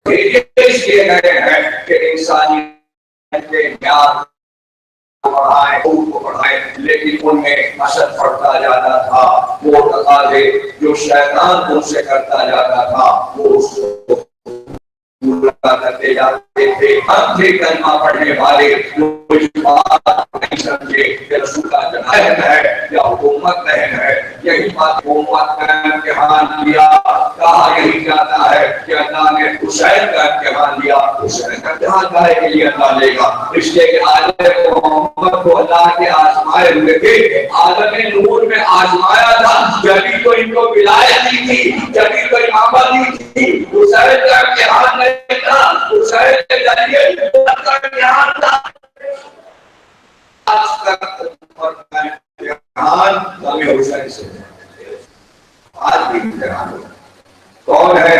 اس لیے گئے ہیں کہ انسانیت کے معیار بڑھائیں، کو بڑھائیں، لیکن ان میں حسد بڑھتا جاتا تھا، وہ تقاضے جو شیطان ان سے کرتا جاتا تھا وہ اس کو پورا کرتے جاتے تھے۔ ہم تھے کلمہ پڑھنے والے جو اس بات نہیں سمجھے کہ رسول کا جنایت ہے یا حکومت نہیں ہے۔ یہی بات حکومت کا امتحان لیا، کہا یہی جاتا ہے کہ اللہ نے حسین کا امتحان لیا۔ حسین کا امتحان کہے کے لیے اللہ لے گا؟ اس لیے کہ آدم محمد کو اللہ کے آزمائے ہوئے تھے، آدم نور میں آزمایا تھا، جبھی تو ان کو ولایت دی تھی، جبھی تو امامت دی تھی۔ حسین کا امتحان نہیں تھا، حسین کے ذریعے امت کا امتحان تھا۔ آج تک امت کا امتحان ہمیں حسین سے آج بھی امتحان ہو۔ کون ہے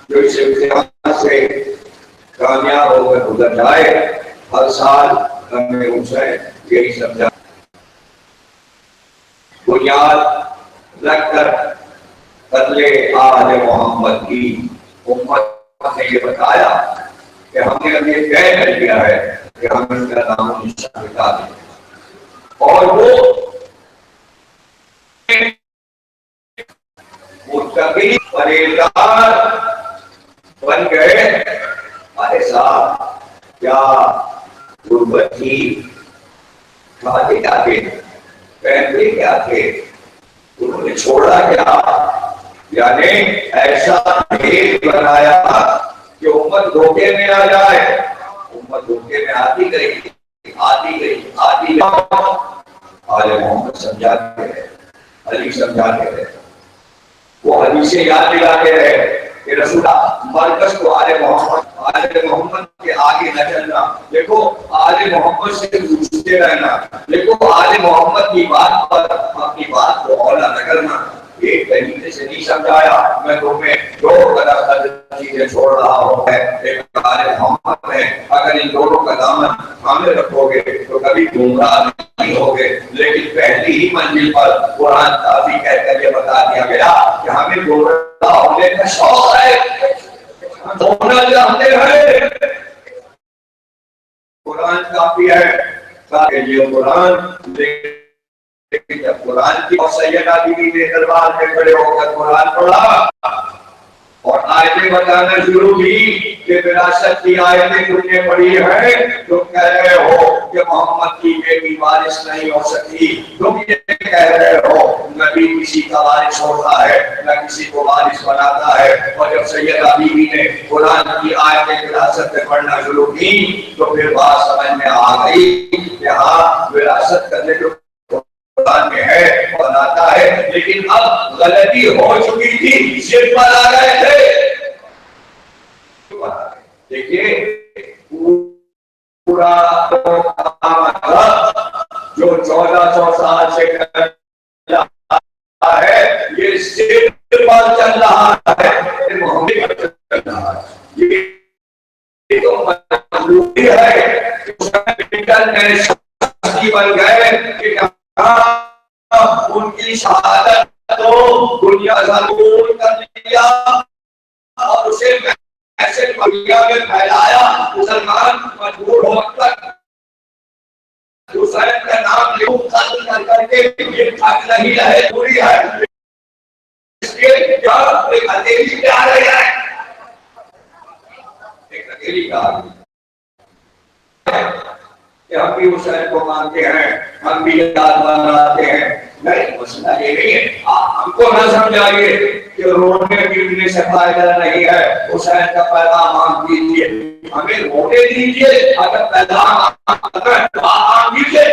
جو اس امتحان سے کامیاب ہو کر گزر جائے؟ ہر سال ہمیں حسین یہی سمجھا، بنیاد رکھ کر قتل آل محمد کی امت نے یہ بتایا کہ ہم نے ابھی یہ طے کر لیا ہے کہ ہم ان کا نام و نشان مٹا دیں، اور وہ متقی پرہیزگار بن گئے۔ ارے صاحب کیا غربت تھی، کھاتے کیا تھے، پہنتے کیا تھے، انہوں نے چھوڑا کیا؟ یعنی ایسا بھید بنایا کہ امت دھوکے میں آ جائے۔ امت دھوکے میں آتی گئی، آتی گئی، آتی گئی۔ آل محمد سمجھاتے رہے، علی سمجھاتے رہے، وہ حدیثیں یاد دلاتے رہے کہ رسول مرکز کو آل محمد کے آگے نہ چلنا، دیکھو آل محمد سے پوچھتے رہنا، دیکھو آل محمد کی بات پر اپنی بات کو اولا نہ کرنا۔ ایک طریقے سے نہیں سمجھایا، میں تمہیں دو قدم چیزیں چھوڑ رہا ہوں، ایک آل محمد ہے، اگر ان دونوں کا دامن تھامے رکھو گے تو کبھی گمراہ نہیں ہوگے۔ لیکن پہلی ہی منزل پر قرآن کافی کہہ کر یہ بتا دیا گیا کہ ہمیں گمراہ ہونے کا شوق ہے، ہونا چاہتے ہیں۔ قرآن کافی ہے کہ یہ قرآن، لیکن جب قرآن کی اور سیدہ بیوی نے دربار میں کھڑے ہو کر قرآن پڑھا اور آیتیں بتانا شروع کی کہ وراثت کی آیتیں تم نے پڑھی ہیں، تم کہہ رہے ہو کہ محمد کی بیٹی وارث نہیں ہو سکتی، تم یہ کہہ رہے ہو نبی کسی کا وارث ہوتا ہے نہ کسی کو وارث بناتا ہے۔ اور جب سیدہ بیوی نے قرآن کی آیتیں وراثت میں پڑھنا شروع کی تو پھر بات سمجھ میں آ گئی کہ ہاں وراثت کا ذکر قرآن میں ہے، بناتا ہے، لیکن اب غلطی ہو چکی تھی، صرف پر آ گئے تھے۔ دیکھیے پورا جو 1400 سال سے ہے یہ صرف پر چل رہا ہے، محمد چل رہا ہے۔ یہ تو مجبوری ہے کہ بن گئے کہ ان کی شہادت تو دنیا کا قبول کر لیا اور اسے ایسے دنیا میں پھیلایا، مسلمان مجبور ہو کر حسین کا نام لے قتل کر کے یہ حق نہیں ہے، پوری ہے۔ اس کے جب ایک اندھیری پہ آ رہی ہے، ایک اندھیری کا کہ ہم بھی حسین کو مانتے ہیں، ہم بھی یاد بناتے ہیں۔ نہیں، مسئلہ یہ نہیں ہے، ہم کو نہ سمجھائیے کہ رونے پیٹنے سے فائدہ نہیں ہے، حسین کا پیغام عام کیجیے، ہمیں رونے دیجیے، اگر پیغام عام کیجیے۔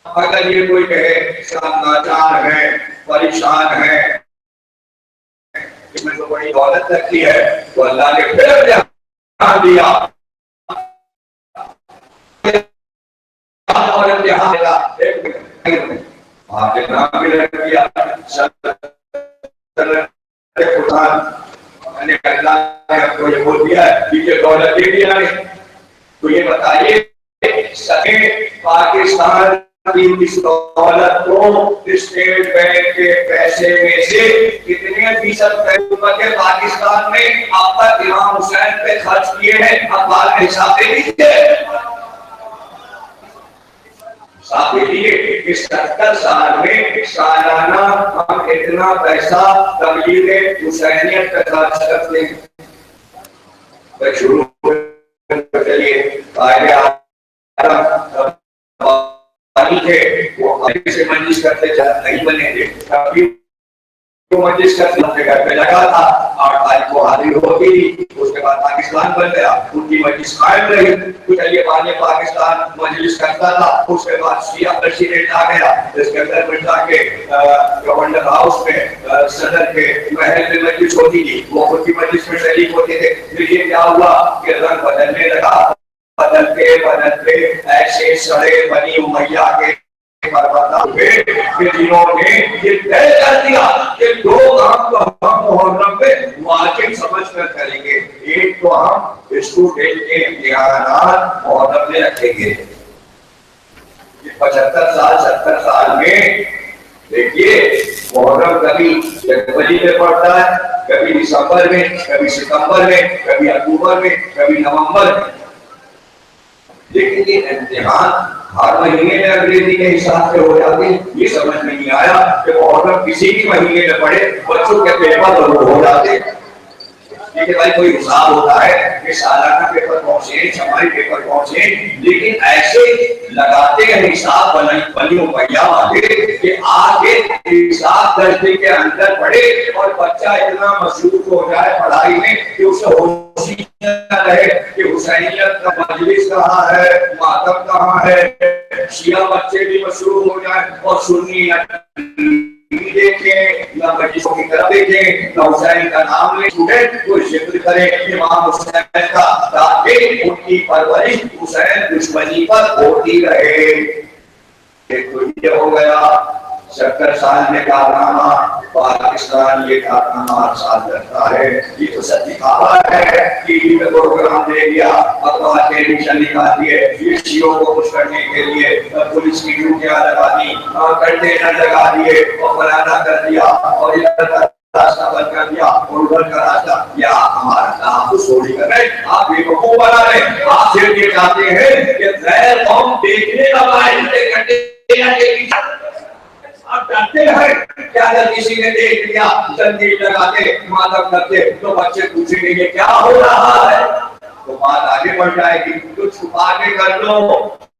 اگر یہ کوئی کہے شام ناچار ہے، پریشان ہے، کہ میں تو بڑی دولت رکھی ہے، تو اللہ نے پھر امتحان دیا اور امتحان دیا۔ آپ نے نام بھی رکھ دیا میں نے اللہ نے آپ کو یہ بول دیا ہے کہ دولت دے دیا ہے۔ تو یہ بتائیے پاکستان اس دولت کو اسٹیٹ بینک کے پیسے میں سے کتنے فیصد حکومت پاکستان میں اب تک امام حسین پہ خرچ کیے ہیں؟ اخبار میں حساب دے دیجیے، حساب دے دیجیے کہ 70 سال میں سالانہ ہم اتنا پیسہ تبلیغ حسینیت پہ خرچ کرتے ہیں۔ شروع چلیے قائد اعظم تھے، وہ سے مجلس کرتے نہیں بنے تھے، مجلس کرتے گھر پہ لگا تھا، 8 تاریخ کو حاضر ہوتی تھی، اس کے بعد پاکستان بن گیا، ان کی مجلس قائم رہی، کچھ علی بانی پاکستان مجلس کرتا تھا، اس کے بعد شیعہ پریسیڈنٹ آ گیا، اس کے اندر میں جا کے گورنر ہاؤس میں صدر کے محل میں مجلس ہوتی تھی، وہ خود کی مجلس میں شریک ہوتے تھے۔ پھر یہ کیا ہوا کہ رنگ بدلنے لگا، بدلتے بدلتے ایسے سڑے بنی امیہ کے جنہوں نے یہ طے کر دیا کہ 2 کام تو ہم محرم میں واجب سمجھ کر کریں گے، ایک تو ہم اسٹوڈنٹ کے امتحانات محرم میں رکھیں گے۔ 75 سال 70 سال میں دیکھیے محرم کبھی جنوری میں پڑتا ہے، کبھی دسمبر میں، کبھی ستمبر میں، کبھی اکتوبر میں، کبھی نومبر میں، لیکن یہ امتحان ہر مہینے میں انگریزی کے حساب سے ہو جاتے ہیں۔ یہ سمجھ نہیں آیا کہ محرم کسی بھی مہینے میں پڑے، بچوں کے پیپر ضرور ہو جاتے ہیں، لیکن بھائی کوئی حساب ہوتا ہے کہ سالانہ پیپر پہنچے، چھمائی پیپر پہنچے، لیکن ایسے لگاتے ہیں حساب بنی امیہ والے کہ آگے حساب 10 دن کے اندر پڑے اور بچہ اتنا مصروف ہو جائے پڑھائی میں کہ اسے ہوش ہی نہ رہے کہ حسینیت کا مجلس کہاں ہے، ماتم کہاں ہے، شیعہ بچے بھی مصروف ہو جائیں اور سنی دیکھیں، نہ مجلسوں کی طرف دیکھیں، نہ حسین کا نام لے چھوڑے، کوئی ذکر کرے امام حسین کا، تاکہ ان کی پرورش حسین دشمنی پر ہوتی رہے۔ ایک تو یہ ہو گیا 70 سال میں کارنامہ، پاکستان یہ کارنامہ ہر سال کرتا ہے، یہ تو سچ دکھاوا ہے، ٹی وی میں پروگرام دے دیا، اخبار ٹیلیویژن نکال دیے، یہ شیعوں کو خوش کرنے کے لیے پولیس کی ڈیوٹیاں لگا دی، کنٹینر لگا دیے اور فلانا کر دیا اور ادھر کا راستہ بند کر دیا اور ادھر کا راستہ، یا ہمارا کام تو سوری کر رہے، آپ یہ کو بنا رہے، آپ صرف یہ چاہتے ہیں کہ غیر قوم دیکھنے کا باعث کنٹینر کے پیچھے آپ ڈرتے ہیں کہ اگر کسی نے دیکھ لیا تنظیم لگاتے ماتم کرتے تو بچے پوچھیں گے یہ کیا ہو رہا ہے، تو بات آگے بڑھ جائے گی۔ تو چھپا کے کر لو،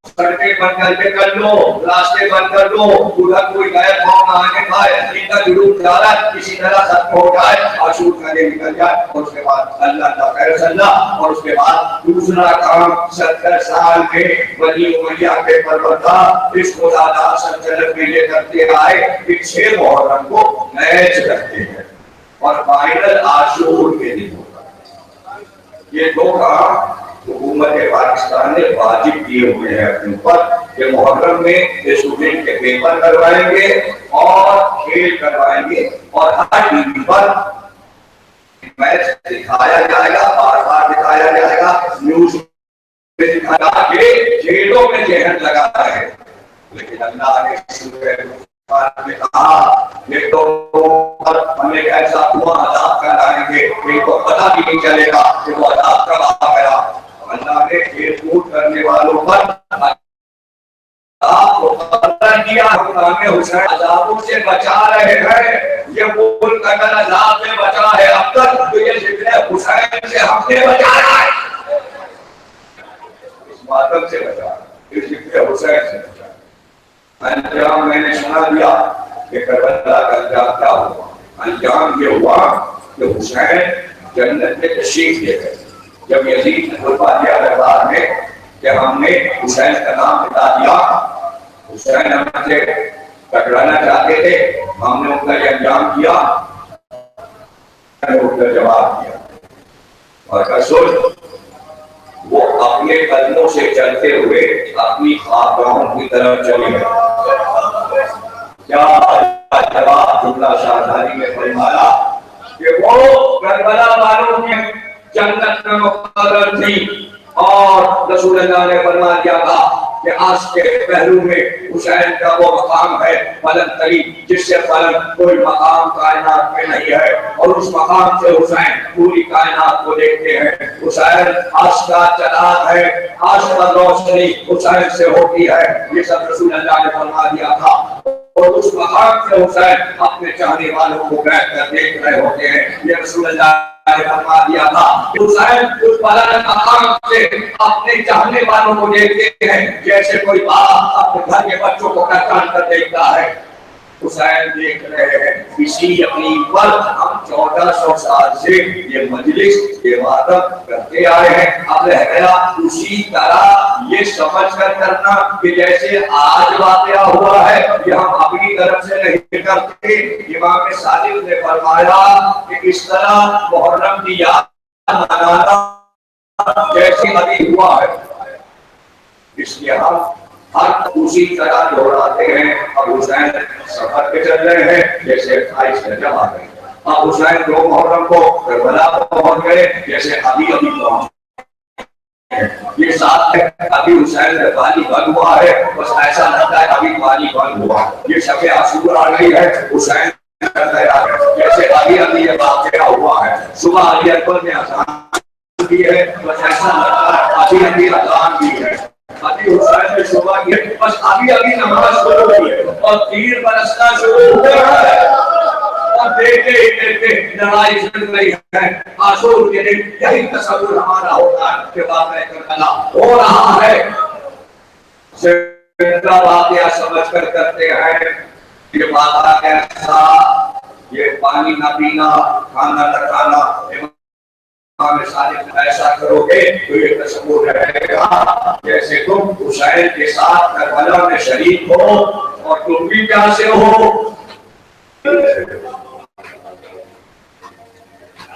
سڑکیں بند کر کے کر لو، راستے بند کر لو، ادھر کوئی غیر قوم آنے پائے، ان کا جلوس جا رہا ہے کسی طرح ختم ہو جائے، آشور کرے نکل جائے، اور اس کے بعد اللہ کا خیر صلی اللہ، اور اس کے بعد دوسرا کام 70 سال میں بنی امیہ کے پروردہ اس خدادار سلطنت میں یہ کرتے آئے کہ 6 محرم کو میچ کرتے ہیں اور فائنل عاشور کے دن ہوتا ہے۔ یہ 2 کام حکومت پاکستان نے واجب کیے ہوئے ہیں اپنے اوپر کہ محرم میں اسٹوڈنٹ کے پیپر کروائیں گے اور کھیل کروائیں گے اور ہر ٹی وی پر میچ دکھایا جائے گا، بار بار دکھایا جائے گا، نیوز میں دکھایا کہ کھیلوں میں ذہن لگا ہے۔ لیکن اللہ نے نے کہا یہ تو ہمیں ایسا ہوا عذاب کرائیں گے کہ ان کو پتہ بھی نہیں چلے گا کہ وہ عذاب کب آ گیا۔ اللہ نے کھیل کود کرنے والوں پر آپ کو پتہ کیا، حکام حسین عذابوں سے بچا رہے ہیں۔ یہ ملک اگر عذاب میں بچا ہے اب تک تو یہ ذکر حسین سے ہم نے بچایا ہے، اس ماتم سے بچا، اس ذکر حسین سے بچا۔ انجام میں نے سنا دیا کہ کربلا کا انجام کیا ہوا۔ انجام یہ ہوا کہ حسین جنت میں تشریف لے گئے۔ جب یزید نے خطبہ دیا دربار میں کہ ہم نے حسین کا نام بتا دیا، حسین ہم سے ٹکرانا چاہتے تھے، ہم نے ان کا یہ انجام کیا، ان کا جواب دیا اور رسول وہ اپنے قدموں سے چلتے ہوئے اپنی خاکگاہوں کی طرف چلے گئے۔ کیا جواب جملہ شاہزادی میں فرمایا کہ وہ کربلا والوں کی جنت میں مقرر تھی اور رسول اللہ نے فرما دیا تھا کہ آج کے پہلو میں حسین کا وہ مقام ہے بلند ترین، جس سے بلند کوئی مقام کائنات میں نہیں ہے، اور اس مقام سے حسین پوری کائنات کو دیکھتے ہیں۔ حسین آج کا چراغ ہے، آج کا روشنی حسین سے ہوتی ہے، یہ سب رسول اللہ نے فرما دیا تھا۔ اور اس مقام سے حسین اپنے چاہنے والوں کو بیٹھ کر دیکھ رہے ہوتے ہیں، یہ رسول اللہ نے فرما دیا تھا۔ حسین اس بلند مقام سے اپنے چاہنے والوں کو دیکھتے ہیں جیسے کوئی باپ اپنے گھر کے بچوں کو پہچان کر دیکھتا ہے۔ حسین دیکھ رہے ہیں اسی یقین پر ہم 1400 سال سے یہ مجلس یہ وعدہ کرتے آئے ہیں، اب رہ گیا اسی طرح یہ سمجھ کر کرنا کہ جیسے آج واقعہ ہوا ہے یہ ہم اپنی طرف سے نہیں کرتے۔ امام صادق نے فرمایا کہ اس طرح محرم کی یاد منانا جیسے ابھی ہوا ہے، اس لیے ہم ہر اسی طرح دوہراتے ہیں۔ اب حسین سفر پہ چل رہے ہیں جیسے 28 رجب آ گئی، اب حسین 2 محرم کو کربلا پہنچ گئے جیسے ابھی پہنچ گئے۔ یہ ساتھ ہے ابھی حسین میں پانی بند ہوا ہے، بس ایسا لگتا ہے ابھی پانی بند ہوا۔ یہ شب عاشور آ گئی ہے، حسین جیسے ابھی یہ واقعہ ہوا ہے۔ صبح علی اکبر نے اذان کی ہے، بس ایسا لگتا ہے ابھی اذان کی ہے۔ ابھی حسین نے صبح کی ہے، بس ابھی نماز شروع ہوئی ہے اور تیر برسنا شروع ہوا ہے، اور دیکھتے ہی دیکھتے لڑائی چل رہی ہے۔ عاشور کے دن یہی تصور ہمارا ہوتا ہے کہ واقعہ کربلا ہو رہا ہے، زندہ واقعہ سمجھ کر کرتے ہیں۔ یہ واقعہ کیسا، یہ پانی نہ پینا، کھانا نہ کھانا، ایسا کرو گے تو یہ تصور رہے گا جیسے تم حسین کے ساتھ کربلا میں شریک ہو اور تم بھی پیاسے ہو۔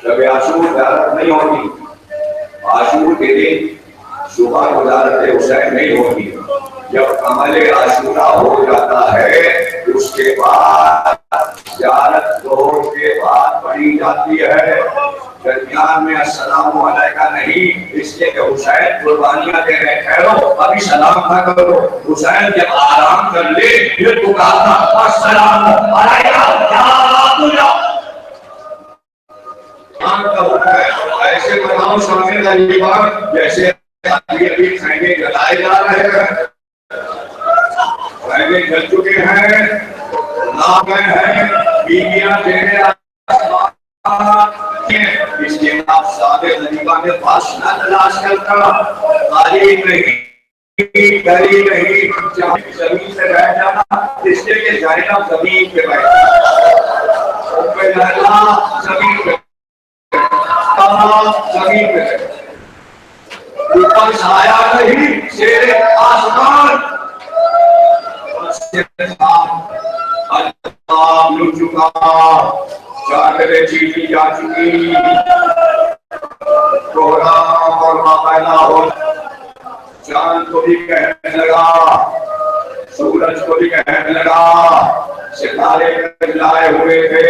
جب عاشور زیارت نہیں ہوگی، عاشور کے دن صبح گزارت حسین نہیں ہوگی، جب عمل عاشورہ ہو جاتا ہے اس کے بعد زیارت دور کے بعد پڑھی جاتی ہے۔ درمیان میں السلام علیکہ نہیں، اس لیے کہ حسین قربانیاں دے رہے، ٹھہرو ابھی سلام نہ کرو۔ حسین جب آرام کر لے پھر پکارنا السلام علیکہ یا عبداللہ۔ ایسے بتاؤ سامنے والی بات جیسے ابھی خیمے جلائے جا رہے ہیں، خیمے جل چکے ہیں، نہ گئے ہیں، بیویاں چہرے اس کے بعد سادے غریبہ میں پاس نہ تلاش کرتا، غریب نہیں گھری نہیں، چاہے زمین سے رہ جانا، اس لیے کہ زائنہ زمین پہ بیٹھا، زمین پہ زمین پہ اوپر سایہ نہیں، شیر آسمان اللہ لٹ چکا، چادریں چیٹی جا چکی، پروگرام اور ماپیلا ہو، چاند کو بھی کہنے لگا، سورج کو بھی کہنے لگا، ستارے جلائے ہوئے تھے،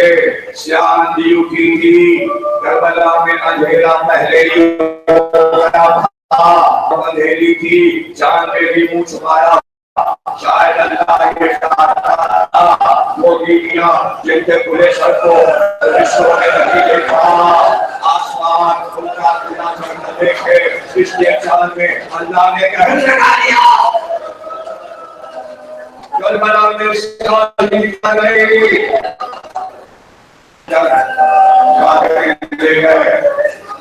چاندی اٹھی تھی، کربلا میں اندھیرا پہلے ہی ہو گیا تھا، اندھیری تھی، چاند نے بھی منہ چھپایا، شاید اللہ کے ساتھ وہ بیویاں جن کے کھلے سر کو رشتوں نے نہیں دیکھا، آسمان کھلتا کھلا کر نہ دیکھے، اس کے چاند میں اللہ نے کہنے لگا دیا، کربلا میں سال نکل گئی، جب لے گئے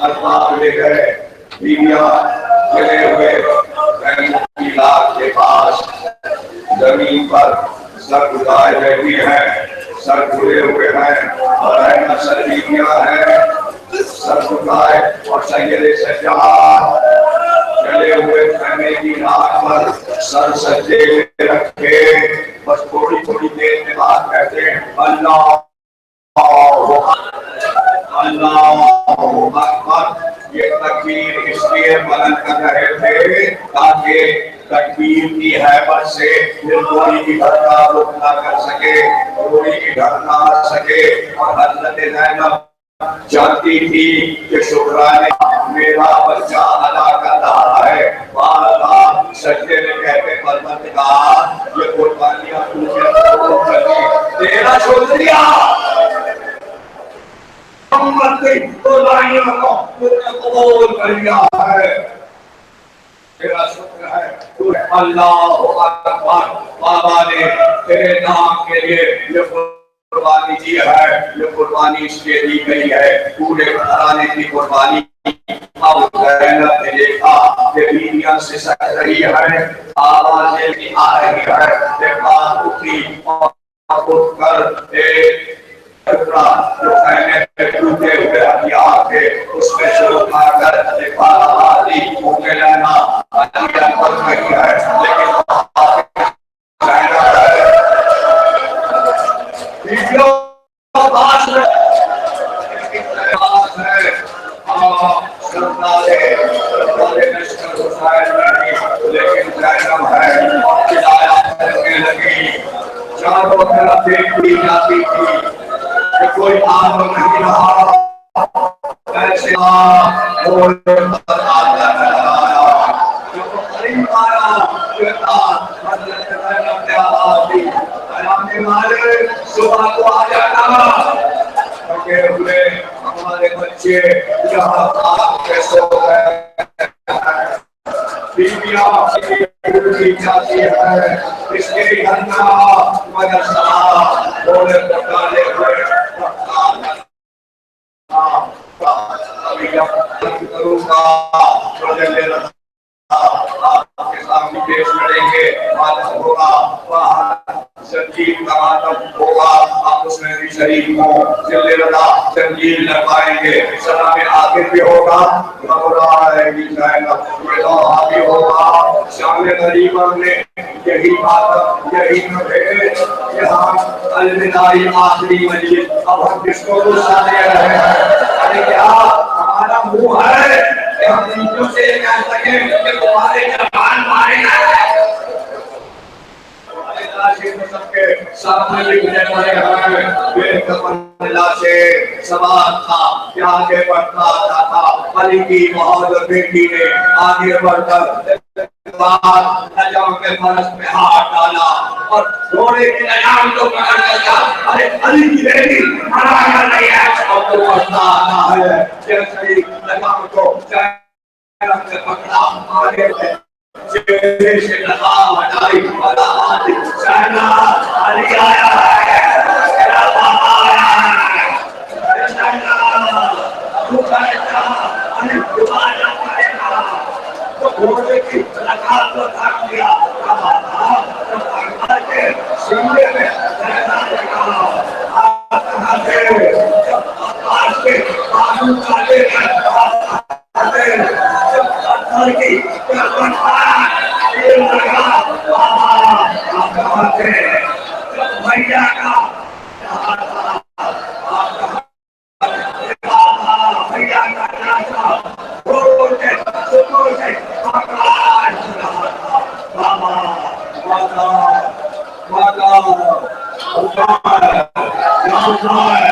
الفاظ لے گئے، بیویاں چلے ہوئے کی لاکھ کے پاس زمین پر سر اٹھائے بیٹھی ہیں، سر کھلے ہوئے ہیں، اور اینا سر بیویاں ہیں، سر اٹھائے اور سجدے سجاد چلے ہوئے خیمے کی راہ پر سر سجدے میں رکھے، بس تھوڑی تھوڑی دیر میں بات کہتے ہیں اللہ اللہ اکبر۔ یہ تکبیر اس لیے بلند کر رہے تھے تاکہ تکبیر کی حیبت سے پھر گولی کی دھڑکا رک نہ کر سکے، گولی کی دھڑکا آ سکے، اور حضرت زینب جانتی تھی کہ شکرانے میرا بچہ ادا کر رہا ہے، بار بار سجدے بچے نے کہتے پروردگار یہ قربانیاں تجھے قبول کر دی، تیرا شکریہ محمد کی قربانیوں کو تجھے قبول کر لیا ہے، تیرا شکر ہے تو اللہ اکبر، بابا نے تیرے نام کے لیے یہ قربانی دی ہے، یہ قربانی اس لیے دی گئی ہے پورے گھرانے کی قربانی۔ اب زینب نے دیکھا کہ بیویاں سے سک رہی ہے، آوازیں بھی آ رہی ہے، دیکھا اٹھی اور اٹھ کر ایک ٹکڑا جو خیمے پہ ٹوٹے ہوئے ہتھیار تھے اس میں سے اٹھا کر دیکھا آدھی ام لینا علیہ پڑھ رہی ہے، لیکن بیویوں آواز ہے لیکن زینب ہے ہدایات کرنے لگی، چاروں طرف دیکھتی جاتی تھی کہ کوئی آگ نہیں رہا، ایسے اور آتا چلایا جو قریب آیا کہتا حضرت زینب نے آواز دی اے مالک صبح کو آ جانا، تھکے ہوئے ہمارے بچے یہاں آگ پہ سو گئے، بیویاں اٹھی جاتی ہے، اس کے گھر کا مگر صاحب بولے پکانے ہوئے ابھی جب کروں گا آپ کے سامنے پیش کریں گے، ماتم ہوگا وہاں سنجید کا ماتم ہوگا، آپ اس میں بھی شریک ہوں، جلد رضا سنجید لگائیں گے، سلام آخر بھی ہوگا، گھبرائے گی زینب یہ دوحہ بھی ہوگا، شام غریبہ میں یہی ماتم یہی نبھے، یہاں الوداعی آخری مجلس، اب ہم کس کو غصہ دے رہے ہیں؟ ارے کیا ہمارا منہ ہے کہ ہم بیویوں سے یہ کہہ سکیں کہ تمہارے جبان مارے ہیں، تمہارے لاشیں سب کے سامنے لکھنے پڑے ہیں، بے کفن لاشیں سوال تھا کہ آگے بڑھتا آتا تھا، علی کی بہادر بیٹی نے آگے بڑھ کر نجم کے فرس میں ہاتھ ڈالا اور گھوڑے کی لگام کو پکڑ لیا، ارے علی کی بیٹی مرا کر رہی ہے اور تو بڑھتا آتا ہے، جیسے ہی لگام کو زینب نے پکڑا آگے سے چہرے سے لگام ہٹائی اور آواز دی زینب علی آیا ہے، تیرا بابا آیا ہے، زینب تو کہتا علی دوبارہ کرے گا تو گھوڑے کی لگام کو تھک دیا، اب آتا کے سینے میں زینب نے کہا آتا ہے جب آواز کے قانون کاٹے گئے جب پتھر کی گردن پر یہ لگا بابا آپ کہاں تھے جب بھیا کا بھیا کا ناشا روڈ سے سکور سے آکاش رہا تھا، بابا ماتا ماتا اللہ